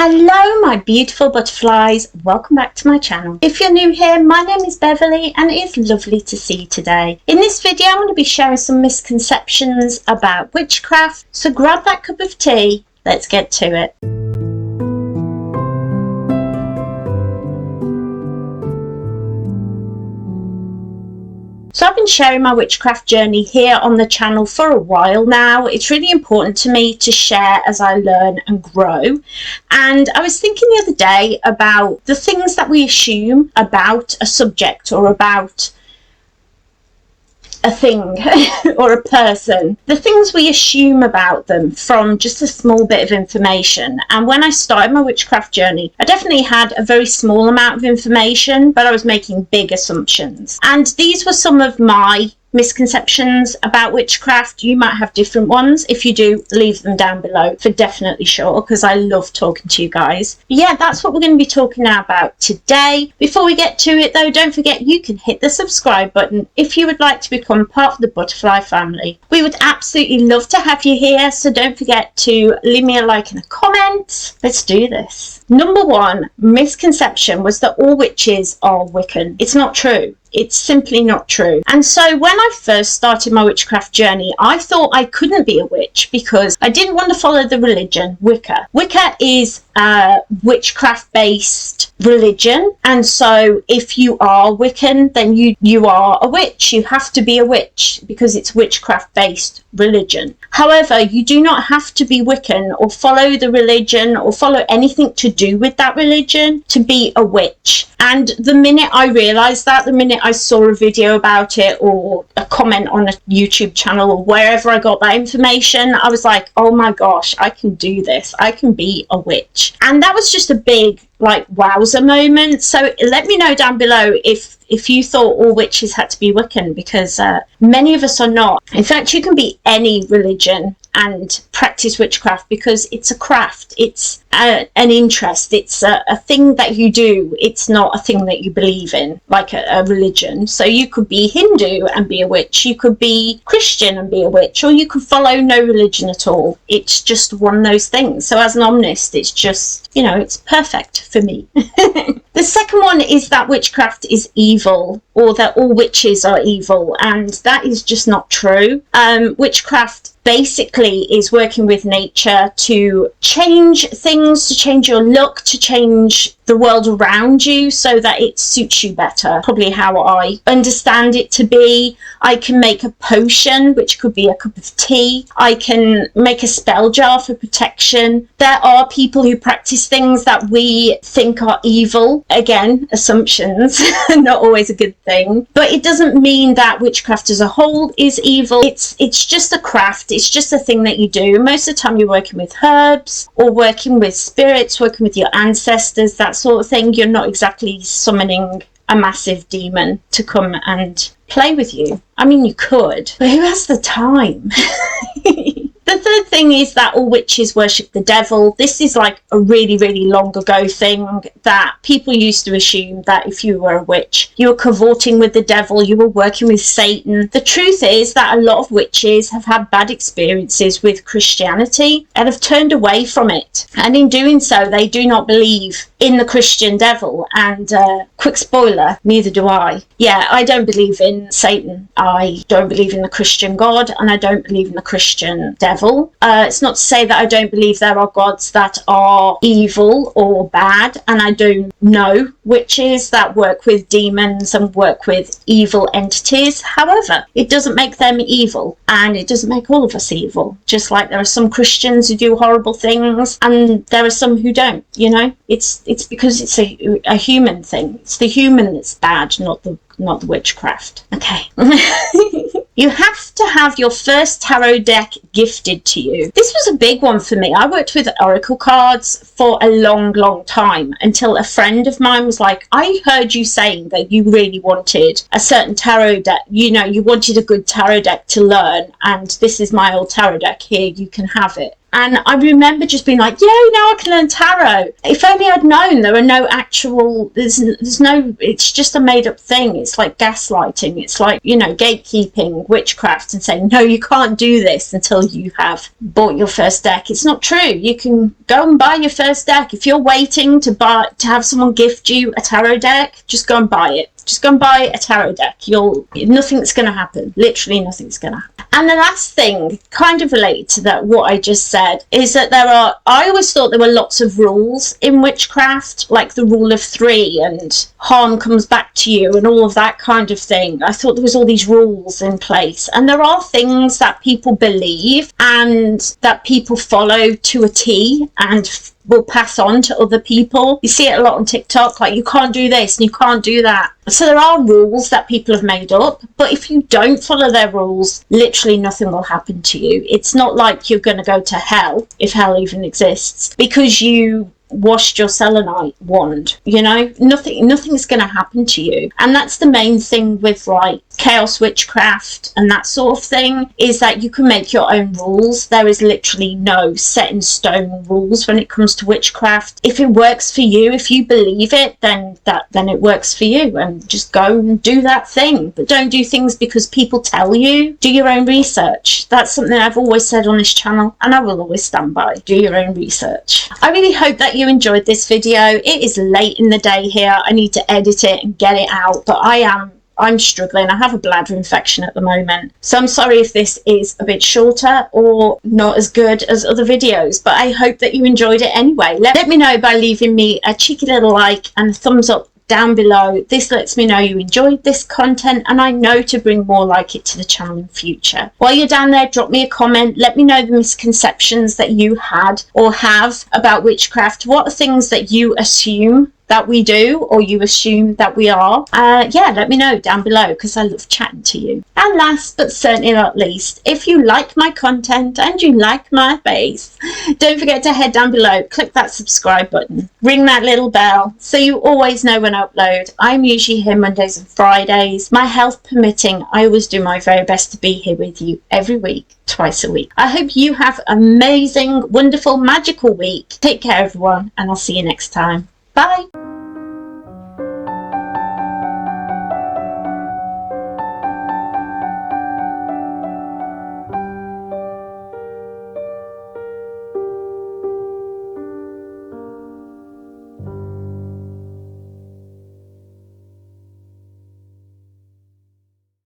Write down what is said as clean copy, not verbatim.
Hello my beautiful butterflies, welcome back to my channel. If you're new here, my name is Beverley and it is lovely to see you today. In this video I'm going to be sharing some misconceptions about witchcraft, so grab that cup of tea, let's get to it. So I've been sharing my witchcraft journey here on the channel for a while now. It's really important to me to share as I learn and grow. And I was thinking the other day about the things that we assume about a subject or about a thing or a person, the things we assume about them from just a small bit of information. And when I started my witchcraft journey, I definitely had a very small amount of information, but I was making big assumptions. And these were some of my misconceptions about witchcraft. You might have different ones. If you do, leave them down below for definitely sure, because I love talking to you guys. But yeah, that's what we're going to be talking about today. Before we get to it though, don't forget you can hit the subscribe button if you would like to become part of the butterfly family. We would absolutely love to have you here, so don't forget to leave me a like and a comment. Let's do this. Number one misconception was that all witches are Wiccan. It's not true. It's simply not true. And so when I first started my witchcraft journey, I thought I couldn't be a witch because I didn't want to follow the religion Wicca. Wicca is a witchcraft based religion, and so if you are Wiccan, then you are a witch. You have to be a witch because it's witchcraft based religion. However, you do not have to be Wiccan or follow the religion or follow anything to do with that religion to be a witch. And the minute I realized that, the minute I saw a video about it or a comment on a YouTube channel or wherever I got that information, I was like, oh my gosh, I can do this. I can be a witch. And that was just a big wowzer moment. So let me know down below if you thought all witches had to be Wiccan, because many of us are not. In fact, you can be any religion and practice witchcraft because it's a craft, it's an interest, it's a thing that you do. It's not a thing that you believe in like a religion. So you could be Hindu and be a witch, you could be Christian and be a witch, or you could follow no religion at all. It's just one of those things. So as an omnist, it's just, you know, it's perfect for me. The second one is that witchcraft is evil, or that all witches are evil, and that is just not true. Witchcraft basically is working with nature to change things, to change your look, to change the world around you so that it suits you better. Probably how I understand it to be. I can make a potion, which could be a cup of tea. I can make a spell jar for protection. There are people who practice things that we think are evil. Again, assumptions, not always a good thing. But it doesn't mean that witchcraft as a whole is evil. It's just a craft. It's just a thing that you do. Most of the time you're working with herbs or working with spirits, working with your ancestors, that sort of thing. You're not exactly summoning a massive demon to come and play with you. I mean, you could, but who has the time? The third thing is that all witches worship the devil. This is like a really, really long ago thing that people used to assume that if you were a witch, you were cavorting with the devil, you were working with Satan. The truth is that a lot of witches have had bad experiences with Christianity and have turned away from it. And in doing so, they do not believe in the Christian devil. And quick spoiler, neither do I. Yeah, I don't believe in Satan. I don't believe in the Christian God, and I don't believe in the Christian devil. It's not to say that I don't believe there are gods that are evil or bad, and I do know witches that work with demons and work with evil entities. However, it doesn't make them evil, and it doesn't make all of us evil. Just like there are some Christians who do horrible things and there are some who don't, you know. It's because it's a human thing. It's the human that's bad, not the witchcraft. Okay. You have to have your first tarot deck gifted to you. This was a big one for me. I worked with oracle cards for a long, long time until a friend of mine was like, I heard you saying that you really wanted a certain tarot deck. You know, you wanted a good tarot deck to learn, and this is my old tarot deck here. You can have it. And I remember just being like, yay, now I can learn tarot. If only I'd known there are no actual, there's no, it's just a made up thing. It's like gaslighting. It's like, you know, gatekeeping, witchcraft, and saying, no, you can't do this until you have bought your first deck. It's not true. You can go and buy your first deck. If you're waiting to have someone gift you a tarot deck, just go and buy it. Just go and buy a tarot deck. Nothing's going to happen. Literally nothing's going to happen. And the last thing, kind of related to that, what I just said, is that I always thought there were lots of rules in witchcraft, like the rule of 3 and harm comes back to you and all of that kind of thing. I thought there was all these rules in place. And there are things that people believe and that people follow to a T and will pass on to other people. You see it a lot on TikTok, like you can't do this and you can't do that. So there are rules that people have made up, but if you don't follow their rules, literally nothing will happen to you. It's not like you're going to go to hell, if hell even exists, because you washed your selenite wand. You know, nothing's going to happen to you. And that's the main thing with like chaos witchcraft and that sort of thing, is that you can make your own rules. There is literally no set in stone rules when it comes to witchcraft. If it works for you, if you believe it, then it works for you, and just go and do that thing. But don't do things because people tell you. Do your own research. That's something I've always said on this channel, and I will always stand by. Do your own research. I really hope that you enjoyed this video. It is late in the day here. I need to edit it and get it out, but I'm struggling. I have a bladder infection at the moment, so I'm sorry if this is a bit shorter or not as good as other videos, but I hope that you enjoyed it anyway. Let me know by leaving me a cheeky little like and a thumbs up down below. This lets me know you enjoyed this content, and I know to bring more like it to the channel in future. While you're down there, drop me a comment. Let me know the misconceptions that you had or have about witchcraft. What are things that you assume that we do, or you assume that we are? Yeah, let me know down below, because I love chatting to you. And last but certainly not least, if you like my content and you like my face, don't forget to head down below, click that subscribe button, ring that little bell so you always know when I upload. I'm usually here Mondays and Fridays. My health permitting, I always do my very best to be here with you every week, twice a week. I hope you have an amazing, wonderful, magical week. Take care everyone, and I'll see you next time. Bye.